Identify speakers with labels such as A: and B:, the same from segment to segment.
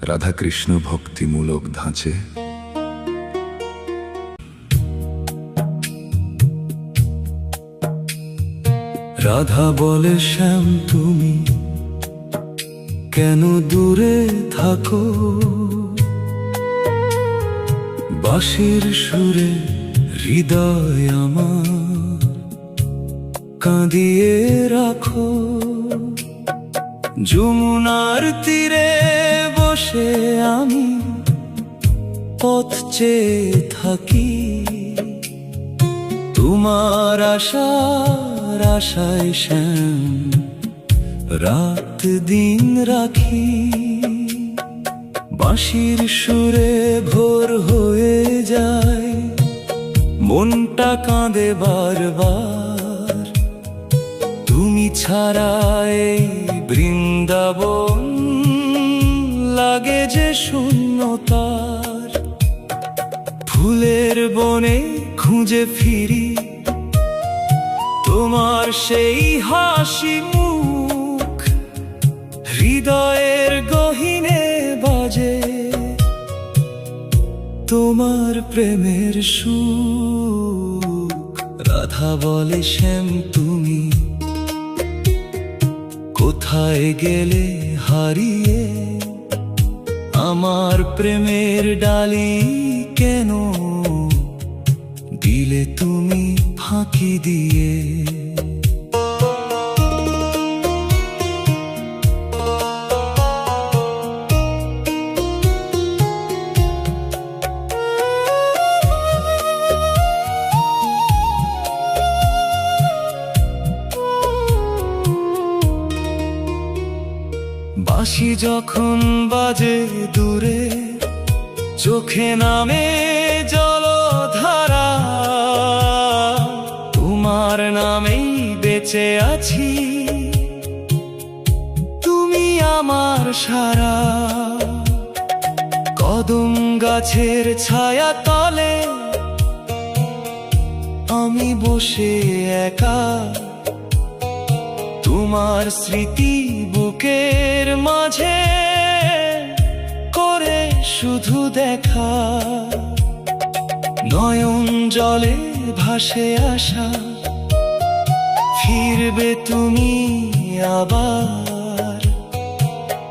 A: রাধাকৃষ্ণ ভক্তিমূলক ধাঁচে।
B: রাধা বলে, শ্যাম তুমি কেন দূরে থাকো? বাঁশির সুরে হৃদয় আমার কাঁদিয়ে রাখো। যমুনার তীরে বসে আমি পথ চেয়ে থাকি, তোমার আশায় শ্যাম রাত দিন রাখি। বাঁশির সুরে ভোর হয়ে যায়, মনটা কাঁদে বারবার। তুমি ছাড়া এই বৃন্দাবন লাগে যে শূন্যতার। ফুলের বনে খুঁজে ফিরি তোমার সেই হাসি মুখ, হৃদয়ের গহীনে বাজে তোমার প্রেমের সুখ। রাধা বলে, শ্যাম তুমি কোথায় গেলে হারিয়ে? আমার প্রেমের ডালি কেন দিলে তুমি ফাঁকি দিয়ে? বাঁশি যখন বাজে দূরে, চোখে নামে জলধারা। তোমার নামেই বেঁচে আছি, তুমি আমার সারা। কদম গাছের ছায়া তলে আমি বসে একা, তোমার স্মৃতি বুকের মাঝে করে শুধু দেখা। নয়ন জলে ভাসে আসা, ফিরবে তুমি আবার।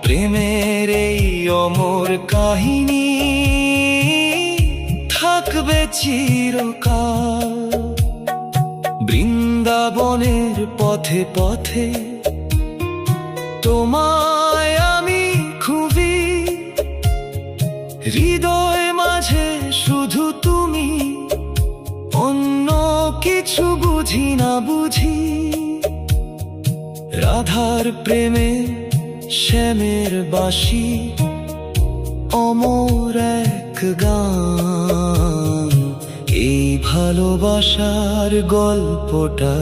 B: প্রেমের এই অমর কাহিনী থাকবে চিরকাল। বৃন্দাবনের পথে পথে তোমায় আমি খুঁজি, হৃদয় মাঝে শুধু তুমি, অন্য কিছু বুঝি না বুঝি। রাধার প্রেমে শ্যামের বাঁশি অমর এক গান। এই ভালোবাসার গল্পটা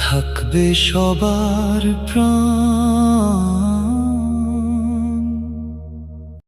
B: থাকবে সবার প্রাণ।